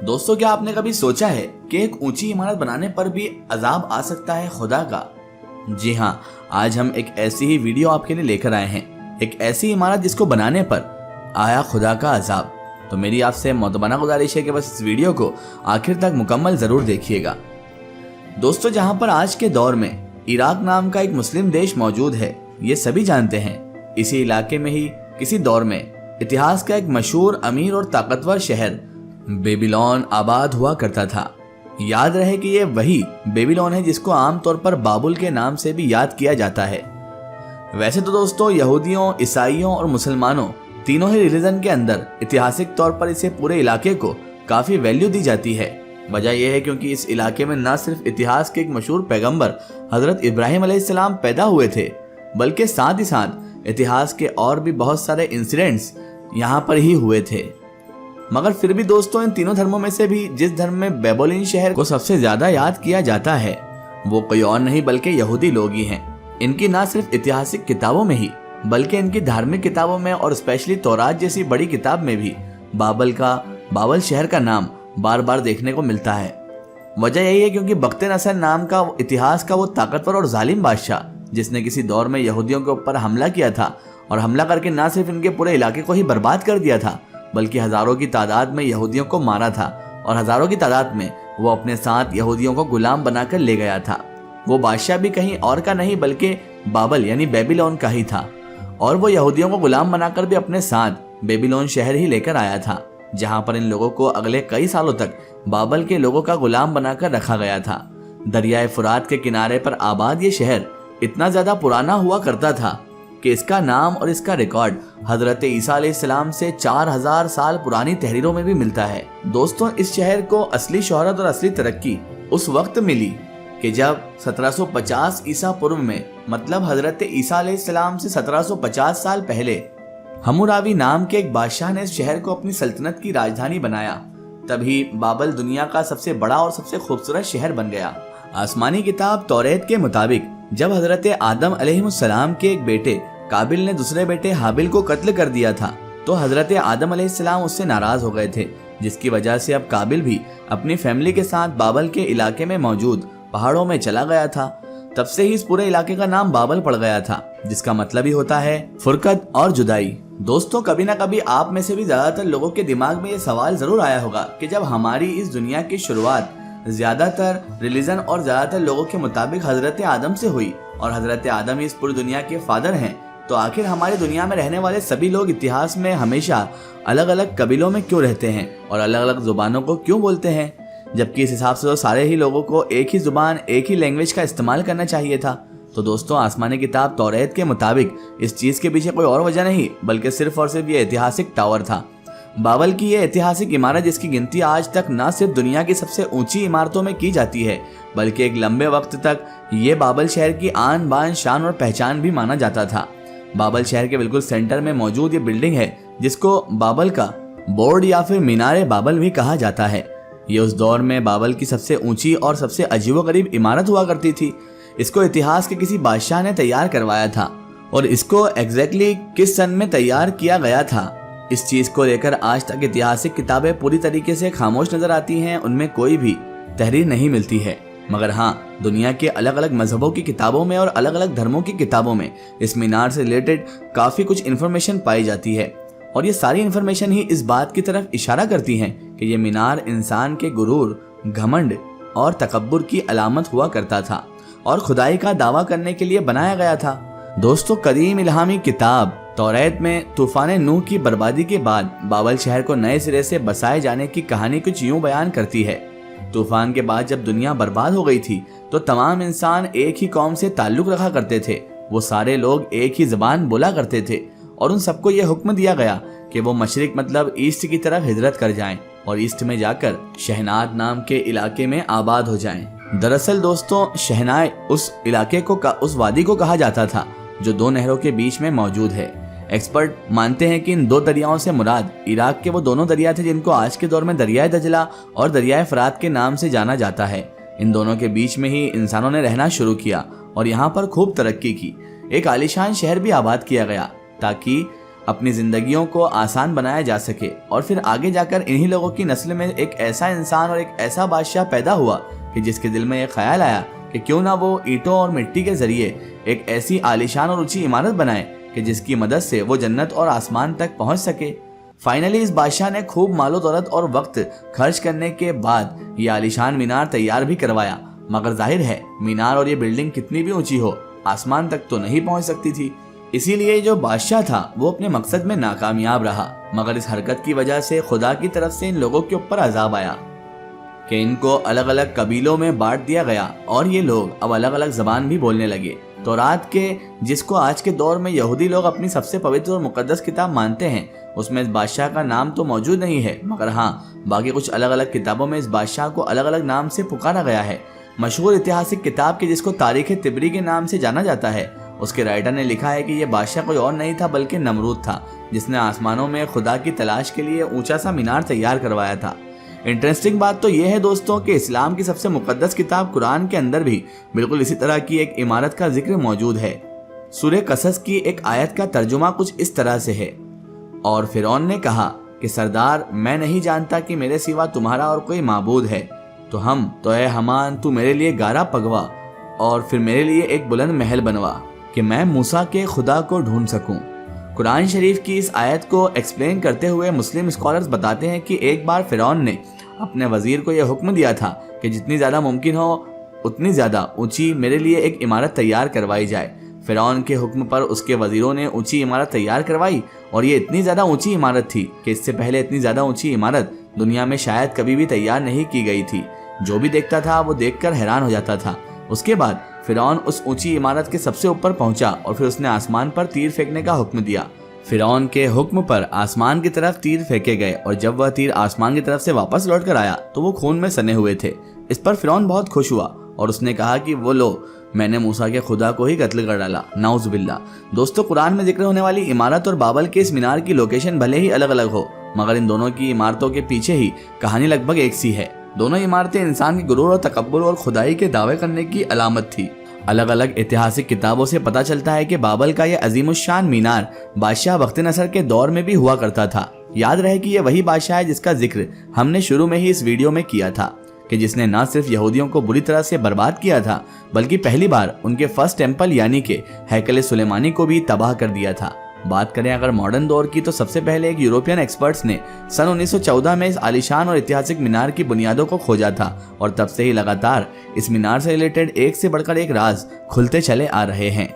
दोस्तों, क्या आपने कभी सोचा है कि एक ऊंची इमारत बनाने पर भी अजाब आ सकता है खुदा का? जी हाँ, आज हम एक ऐसी ही वीडियो आपके लिए लेकर आए हैं। एक ऐसी इमारत जिसको बनाने पर आया खुदा का अजाब। तो मेरी आपसे मोतबना गुजारिश है कि बस इस वीडियो को आखिर तक मुकम्मल जरूर देखिएगा। दोस्तों, जहां पर आज के दौर में इराक नाम का एक मुस्लिम देश मौजूद है, ये सभी जानते हैं। इसी इलाके में ही किसी दौर में इतिहास का एक मशहूर, अमीर और ताकतवर शहर बेबीलोन आबाद हुआ करता था। याद रहे कि ये वही बेबीलोन है जिसको आमतौर पर बाबुल के नाम से भी याद किया जाता है। वैसे तो दोस्तों, यहूदियों, ईसाइयों और मुसलमानों तीनों ही रिलीजन के अंदर ऐतिहासिक तौर पर इसे पूरे इलाके को काफी वैल्यू दी जाती है। वजह यह है क्योंकि इस इलाके में न सिर्फ इतिहास के एक मशहूर पैगंबर हजरत इब्राहिम अलैहिस्सलाम पैदा हुए थे, बल्कि साथ ही साथ इतिहास के और भी बहुत सारे इंसिडेंट्स यहाँ पर ही हुए थे। मगर फिर भी दोस्तों, इन तीनों धर्मों में से भी जिस धर्म में बेबीलोन शहर को सबसे ज्यादा याद किया जाता है वो कोई और नहीं बल्कि यहूदी लोग ही हैं। इनकी ना सिर्फ ऐतिहासिक किताबों में ही बल्कि इनकी धार्मिक किताबों में और स्पेशली तौरात जैसी बड़ी किताब में भी बाबल शहर का नाम बार बार देखने को मिलता है। वजह यही है क्योंकि बख्त नसर नाम का इतिहास का वो ताकतवर और जालिम बादशाह जिसने किसी दौर में यहूदियों के ऊपर हमला किया था और हमला करके ना सिर्फ इनके पूरे इलाके को ही बर्बाद कर दिया था, बल्कि हजारों की तादाद में यहूदियों को मारा था और हजारों की तादाद में वो अपने साथ यहूदियों को गुलाम बनाकर ले गया था। वो बादशाह भी कहीं और का नहीं बल्कि बाबल यानी बेबीलोन का ही था, और वो यहूदियों को गुलाम बनाकर भी अपने साथ बेबीलोन शहर ही लेकर आया था, जहां पर इन लोगों को अगले कई सालों तक बाबल के लोगों का गुलाम बनाकर रखा गया था। दरियाए फुरात के किनारे पर आबाद ये शहर इतना ज्यादा पुराना हुआ करता था कि इसका नाम और इसका रिकॉर्ड हजरत ईसा अलैहिस्सलाम से 4000 साल पुरानी तहरीरों में भी मिलता है। दोस्तों, इस शहर को असली शोहरत और असली तरक्की उस वक्त मिली कि जब 1750 ईसा पूर्व में, मतलब हजरत ईसा अलैहिस्सलाम से 1750 साल पहले, हम्मुराबी नाम के एक बादशाह ने इस शहर को अपनी सल्तनत की राजधानी बनाया। तभी बाबल दुनिया का सबसे बड़ा और सबसे खूबसूरत शहर बन गया। आसमानी किताब तौरेत के मुताबिक जब हजरत आदम अलैहिस्सलाम के एक बेटे काबिल ने दूसरे बेटे हाबिल को कत्ल कर दिया था, तो हजरत आदम अलैहिस्सलाम उससे नाराज हो गए थे, जिसकी वजह से अब काबिल भी अपनी फैमिली के साथ बाबल के इलाके में मौजूद पहाड़ों में चला गया था। तब से ही इस पूरे इलाके का नाम बाबल पड़ गया था, जिसका मतलब ही होता है फुरकत और जुदाई। दोस्तों, कभी ना कभी आप में से भी ज्यादातर लोगों के दिमाग में ये सवाल जरूर आया होगा कि जब हमारी इस दुनिया की शुरुआत ज्यादातर रिलीजन और ज्यादातर लोगों के मुताबिक हजरत आदम से हुई और हजरत आदम ही इस पूरी दुनिया के फादर हैं, तो आखिर हमारी दुनिया में रहने वाले सभी लोग इतिहास में हमेशा अलग अलग कबीलों में क्यों रहते हैं और अलग अलग जुबानों को क्यों बोलते हैं, जबकि इस हिसाब से तो सारे ही लोगों को एक ही जुबान, एक ही लैंग्वेज का इस्तेमाल करना चाहिए था। तो दोस्तों, आसमानी किताब तौरेत के मुताबिक इस चीज के पीछे कोई और वजह नहीं बल्कि सिर्फ और सिर्फ ये ऐतिहासिक टावर था। बाबल की ये ऐतिहासिक इमारत, जिसकी गिनती आज तक न सिर्फ दुनिया की सबसे ऊंची इमारतों में की जाती है बल्कि एक लंबे वक्त तक ये बाबल शहर की आन बान, शान और पहचान भी माना जाता था। बाबल शहर के बिल्कुल सेंटर में मौजूद ये बिल्डिंग है जिसको बाबल का बोर्ड या फिर मीनारे बाबल भी कहा जाता है। ये उस दौर में बाबल की सबसे ऊंची और सबसे अजीबोगरीब इमारत हुआ करती थी। इसको इतिहास के किसी बादशाह ने तैयार करवाया था और इसको एग्जैक्टली किस सन में तैयार किया गया था, इस चीज को लेकर आज तक ऐतिहासिक किताबें पूरी तरीके से खामोश नजर आती हैं। उनमें कोई भी तहरीर नहीं मिलती है। मगर हाँ, दुनिया के अलग अलग मजहबों की किताबों में और अलग अलग धर्मों की किताबों में इस मीनार से रिलेटेड काफी कुछ इन्फॉर्मेशन पाई जाती है, और ये सारी इन्फॉर्मेशन ही इस बात की तरफ इशारा करती हैं कि ये मीनार इंसान के गुरूर, घमंड और तकब्बुर की अलामत हुआ करता था और खुदाई का दावा करने के लिए बनाया गया था। दोस्तों, कदीम इल्हामी किताब तौरेत में तूफान नूह की बर्बादी के बाद बाबल शहर को नए सिरे से बसाए जाने की कहानी कुछ यूं बयान करती है। तूफान के बाद जब दुनिया बर्बाद हो गई थी तो तमाम इंसान एक ही कौम से ताल्लुक रखा करते थे। वो सारे लोग एक ही जबान बोला करते थे और उन सबको यह हुक्म दिया गया कि वो मशरिक मतलब ईस्ट की तरफ हिजरत कर जाएं और ईस्ट में जाकर शहनाद नाम के इलाके में आबाद हो जाएं। दरअसल दोस्तों, शहनाय उस इलाके को उस वादी को कहा जाता था जो दो नहरों के बीच में मौजूद है। एक्सपर्ट मानते हैं कि इन दो दरियाओं से मुराद इराक के वो दोनों दरिया थे जिनको आज के दौर में दरियाए दजला और दरियाए फरात के नाम से जाना जाता है। इन दोनों के बीच में ही इंसानों ने रहना शुरू किया और यहाँ पर खूब तरक्की की। एक आलीशान शहर भी आबाद किया गया ताकि अपनी जिंदगियों को आसान बनाया जा सके और फिर आगे जाकर इन्हीं लोगों की नस्ल में एक ऐसा इंसान और एक ऐसा बादशाह पैदा हुआ कि जिसके दिल में ये ख्याल आया कि क्यों ना वो ईंटों और मिट्टी के जरिए एक ऐसी आलीशान और ऊंची इमारत बनाए कि जिसकी मदद से वो जन्नत और आसमान तक पहुंच सके। फाइनली इस बादशाह ने खूब मालो दौलत और वक्त खर्च करने के बाद ये आलीशान मीनार तैयार भी करवाया, मगर जाहिर है मीनार और ये बिल्डिंग कितनी भी ऊंची हो आसमान तक तो नहीं पहुंच सकती थी। इसीलिए जो बादशाह था वो अपने मकसद में नाकामयाब रहा, मगर इस हरकत की वजह से खुदा की तरफ से इन लोगों के ऊपर अजाब आया कि इनको अलग अलग कबीलों में बांट दिया गया और ये लोग अब अलग अलग जबान भी बोलने लगे। तो रात के जिसको आज के दौर में यहूदी लोग अपनी सबसे पवित्र और मुकद्दस किताब मानते हैं, उसमें इस बादशाह का नाम तो मौजूद नहीं है, मगर हाँ बाकी कुछ अलग अलग किताबों में इस बादशाह को अलग अलग नाम से पुकारा गया है। मशहूर ऐतिहासिक किताब के जिसको तारीख तिबरी के नाम से जाना जाता है, उसके राइटर ने लिखा है कि यह बादशाह कोई और नहीं था बल्कि नमरूद था, जिसने आसमानों में खुदा की तलाश के लिए ऊंचा सा मीनार तैयार करवाया था। इंटरेस्टिंग बात तो यह है दोस्तों कि इस्लाम की सबसे मुकद्दस किताब कुरान के अंदर भी बिल्कुल इसी तरह की एक इमारत का जिक्र मौजूद है। सूरह कसस की एक आयत का तर्जुमा कुछ इस तरह से है, और फिरौन ने कहा कि सरदार मैं नहीं जानता कि मेरे सिवा तुम्हारा और कोई माबूद है, तो है हमान तू मेरे लिए गारा पगवा और फिर मेरे लिए एक बुलंद महल बनवा कि मैं मूसा के खुदा को ढूंढ सकूं। कुरान शरीफ की इस आयत को एक्सप्लेन करते हुए मुस्लिम स्कॉलर्स बताते हैं कि एक बार फिरौन ने अपने वजीर को यह हुक्म दिया था कि जितनी ज़्यादा मुमकिन हो उतनी ज़्यादा ऊंची मेरे लिए एक इमारत तैयार करवाई जाए। फिरौन के हुक्म पर उसके वजीरों ने ऊंची इमारत तैयार करवाई और ये इतनी ज़्यादा ऊंची इमारत थी कि इससे पहले इतनी ज़्यादा ऊंची इमारत दुनिया में शायद कभी भी तैयार नहीं की गई थी। जो भी देखता था वो देखकर हैरान हो जाता था। उसके बाद फिरौन उस ऊंची इमारत के सबसे ऊपर पहुंचा और फिर उसने आसमान पर तीर फेंकने का हुक्म दिया। फिरौन के हुक्म पर आसमान की तरफ तीर फेंके गए और जब वह तीर आसमान की तरफ से वापस लौट कर आया तो वो खून में सने हुए थे। इस पर फिरौन बहुत खुश हुआ और उसने कहा कि वो लो मैंने मूसा के खुदा को ही कत्ल कर डाला, नाउजुबिल्लाह। दोस्तों कुरान में जिक्र होने वाली इमारत और बाबल के इस मीनार की लोकेशन भले ही अलग अलग हो, मगर इन दोनों की इमारतों के पीछे ही कहानी लगभग एक सी है। दोनों इमारतें इंसान के गुरूर और तकब्बुर और खुदाई के दावे करने की अलामत थी। अलग अलग ऐतिहासिक किताबों से पता चलता है कि बाबल का यह अजीमुशान मीनार बादशाह बख्त नसर के दौर में भी हुआ करता था। याद रहे कि यह वही बादशाह है जिसका जिक्र हमने शुरू में ही इस वीडियो में किया था कि जिसने न सिर्फ यहूदियों को बुरी तरह से बर्बाद किया था बल्कि पहली बार उनके फर्स्ट टेम्पल यानी कि हैकल सुलेमानी को भी तबाह कर दिया था। बात करें अगर मॉडर्न दौर की तो सबसे पहले एक यूरोपियन एक्सपर्ट्स ने सन 1914 में इस आलीशान और ऐतिहासिक मीनार की बुनियादों को खोजा था और तब से ही लगातार इस मीनार से रिलेटेड एक से बढ़कर एक राज खुलते चले आ रहे हैं।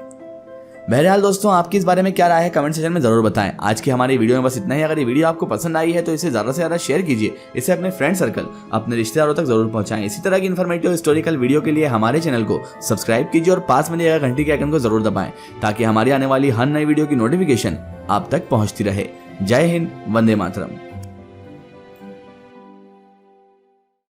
बहरहाल दोस्तों आपकी इस बारे में क्या राय है कमेंट सेक्शन में जरूर बताएं। आज की हमारी वीडियो में बस इतना ही। अगर ये वीडियो आपको पसंद आई है तो इसे ज्यादा से ज्यादा शेयर कीजिए, इसे अपने फ्रेंड सर्कल अपने रिश्तेदारों तक जरूर पहुंचाएं। इसी तरह की इन्फॉर्मेटिव हिस्टोरिकल वीडियो के लिए हमारे चैनल को सब्सक्राइब कीजिए और पास में दिए गए घंटी के आइकन को जरूर दबाएं ताकि हमारी आने वाली हर नई वीडियो की नोटिफिकेशन आप तक पहुंचती रहे। जय हिंद, वंदे मातरम।